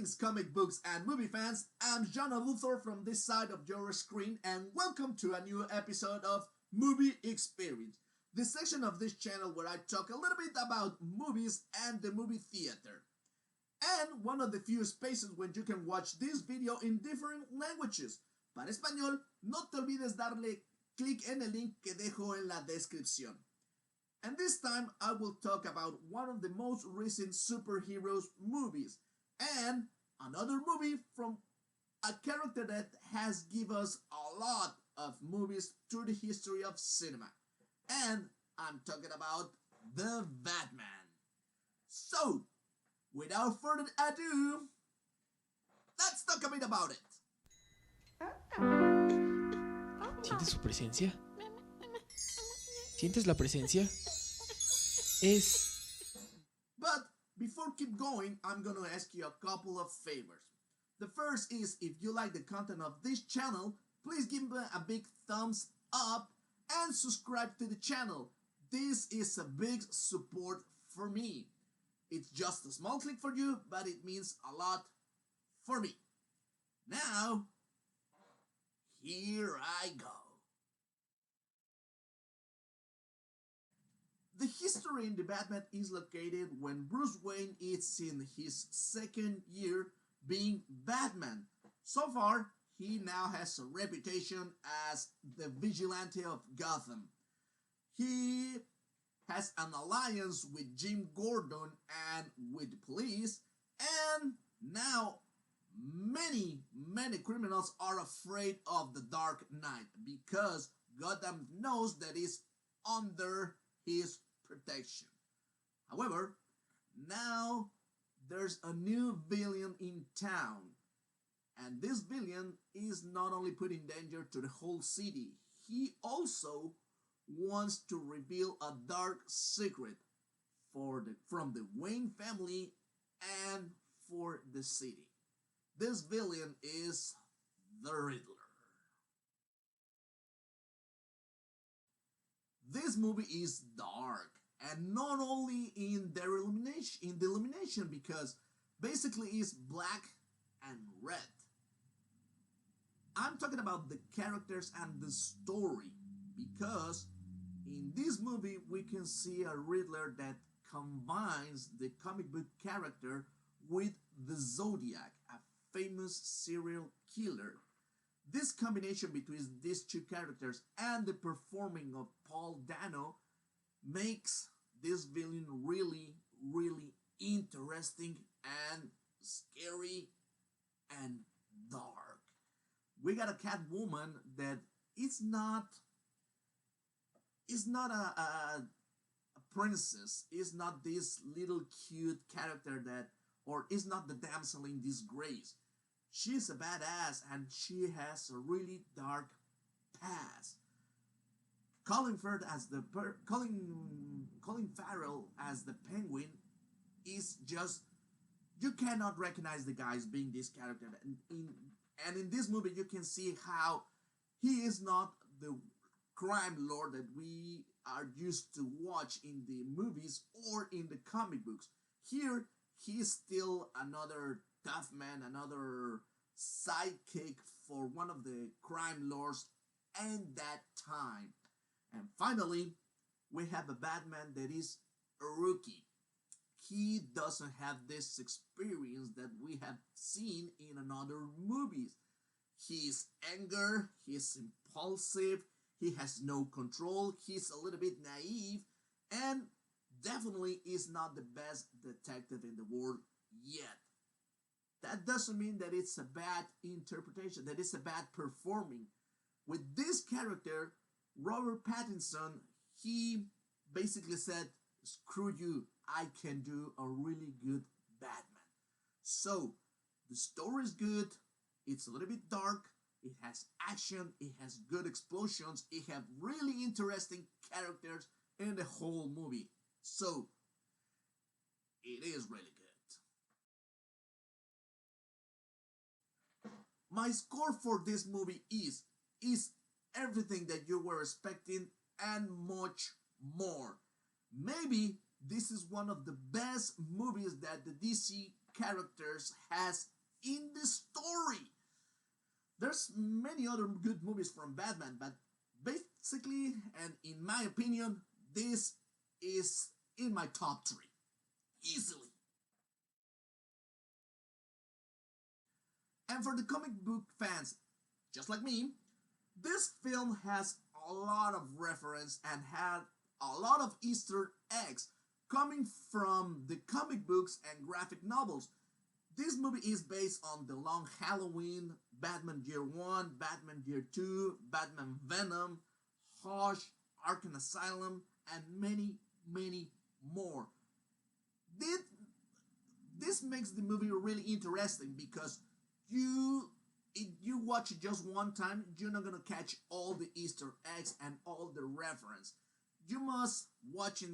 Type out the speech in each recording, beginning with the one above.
Greetings, comic books and movie fans. I'm Jonaluthor from this side of your screen, and welcome to a new episode of Movie-Xperience, the section of this channel where I talk a little bit about movies and the movie theater. And one of the few spaces when you can watch this video in different languages. Para español, no te olvides darle clic en el link que dejo en la descripción. And this time I will talk about one of the most recent superheroes movies and another movie from a character that has given us a lot of movies through the history of cinema. And I'm talking about the Batman. So, without further ado, let's talk a bit about it. ¿Sientes su presencia? ¿Sientes la presencia? But before keep going, I'm gonna ask you a couple of favors. The first is, if you like the content of this channel, please give me a big thumbs up and subscribe to the channel. This is a big support for me. It's just a small click for you, but it means a lot for me. Now, here I go. The history in the Batman is located when Bruce Wayne is in his second year being Batman. So far, he now has a reputation as the vigilante of Gotham. He has an alliance with Jim Gordon and with the police, and now many criminals are afraid of the Dark Knight because Gotham knows that it's under his protection. However, now there's a new villain in town, and this villain is not only putting danger to the whole city, he also wants to reveal a dark secret from the Wayne family and for the city. This villain is the Riddler. This movie is dark, and not only in the illumination, because basically it's black and red. I'm talking about the characters and the story, because in this movie we can see a Riddler that combines the comic book character with the Zodiac, a famous serial killer. This combination between these two characters and the performing of Paul Dano makes this villain really interesting and scary and dark. We got a Catwoman that is not a princess, is not this little cute character that, or is not the damsel in disgrace. She's a badass and she has a really dark past. Colin Farrell as the Penguin is just, you cannot recognize the guy as being this character. And in this movie you can see how he is not the crime lord that we are used to watch in the movies or in the comic books. Here, he's still another tough man, another sidekick for one of the crime lords in that time. And finally, we have a Batman that is a rookie. He doesn't have this experience that we have seen in another movies. He's angry, he's impulsive, he has no control, he's a little bit naive, and definitely is not the best detective in the world yet. That doesn't mean that it's a bad interpretation, that it's a bad performing. With this character, Robert Pattinson, he basically said, screw you, I can do a really good Batman. So, the story is good, it's a little bit dark, it has action, it has good explosions, it has really interesting characters in the whole movie. So, it is really good. My score for this movie is everything that you were expecting and much more. Maybe this is one of the best movies that the DC characters has in the story. There's many other good movies from Batman, but basically, and in my opinion, this is in my top 3. Easily. And for the comic book fans, just like me, this film has a lot of reference and had a lot of Easter eggs coming from the comic books and graphic novels. This movie is based on The Long Halloween, Batman Year 1, Batman Year 2, Batman Venom, Hush, Arkham Asylum, and many, many more. This makes the movie really interesting because if you watch it just one time, you're not gonna catch all the Easter eggs and all the reference. You must watch it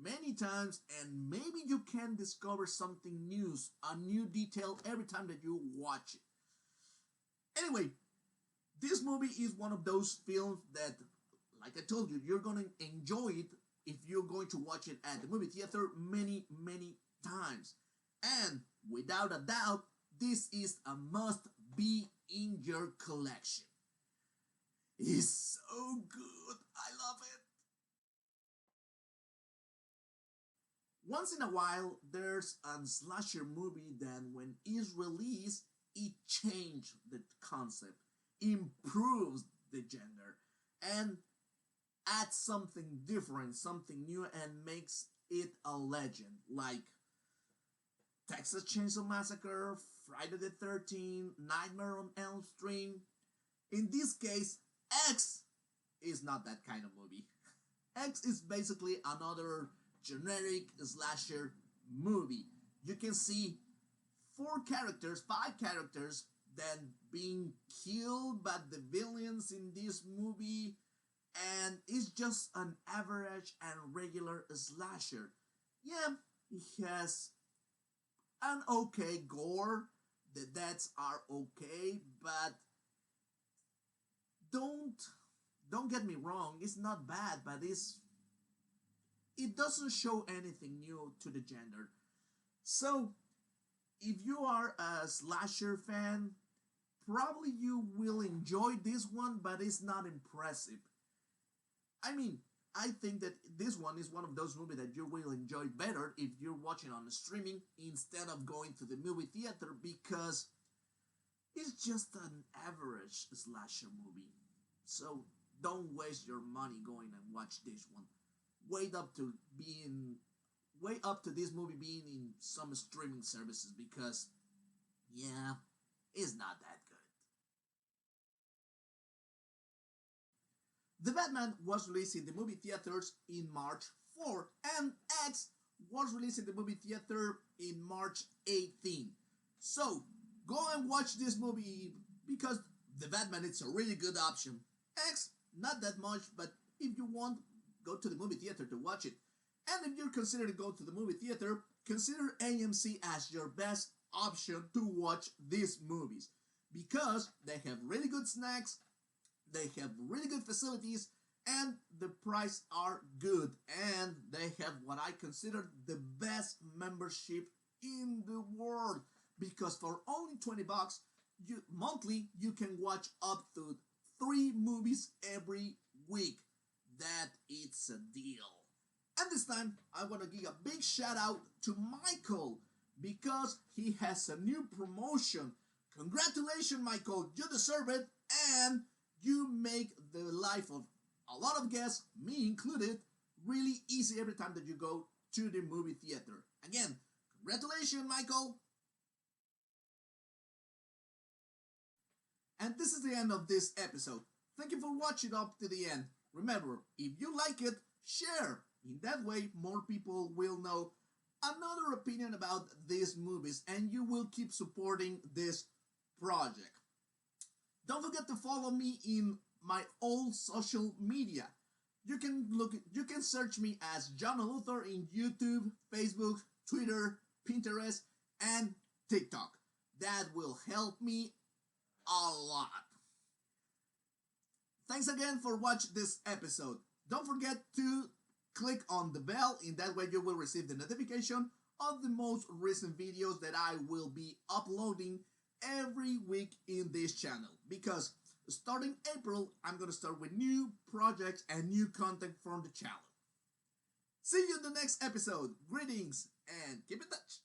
many times, and maybe you can discover something new, a new detail every time that you watch it. Anyway, this movie is one of those films that, like I told you, you're gonna enjoy it if you're going to watch it at the movie theater many, many times. And without a doubt, this is a must-be in your collection. It's so good. I love it. Once in a while, there's a slasher movie that when it's released, it changes the concept, improves the genre, and adds something different, something new, and makes it a legend, like Texas Chainsaw Massacre, Friday the 13th, Nightmare on Elm Street. In this case, X is not that kind of movie. X is basically another generic slasher movie. You can see 5 characters that being killed by the villains in this movie, and it's just an average and regular slasher. Yeah, it has an okay gore, the deaths are okay, but don't get me wrong, it's not bad, but it doesn't show anything new to the genre. So, if you are a slasher fan, probably you will enjoy this one, but it's not impressive. I mean, I think that this one is one of those movies that you will enjoy better if you're watching on streaming instead of going to the movie theater, because it's just an average slasher movie. So don't waste your money going and watch this one. Wait up to this movie being in some streaming services, because yeah, it's not that good. The Batman was released in the movie theaters in March 4, and X was released in the movie theater in March 18. So, go and watch this movie, because The Batman is a really good option. X, not that much, but if you want, go to the movie theater to watch it. And if you're considering to go to the movie theater, consider AMC as your best option to watch these movies, because they have really good snacks, they have really good facilities, and the price are good, and they have what I consider the best membership in the world, because for only $20 monthly, you can watch up to 3 movies every week. That it's a deal. And this time, I want to give a big shout out to Michael, because he has a new promotion. Congratulations, Michael, you deserve it, and you make the life of a lot of guests, me included, really easy every time that you go to the movie theater. Again, congratulations, Michael. And this is the end of this episode. Thank you for watching up to the end. Remember, if you like it, share. In that way, more people will know another opinion about these movies, and you will keep supporting this project. Don't forget to follow me in my old social media. You can search me as Jonaluthor in YouTube, Facebook, Twitter, Pinterest, and TikTok. That will help me a lot. Thanks again for watching this episode. Don't forget to click on the bell, in that way you will receive the notification of the most recent videos that I will be uploading every week in this channel, because starting April, I'm gonna start with new projects and new content from the channel. See you in the next episode. Greetings and keep in touch.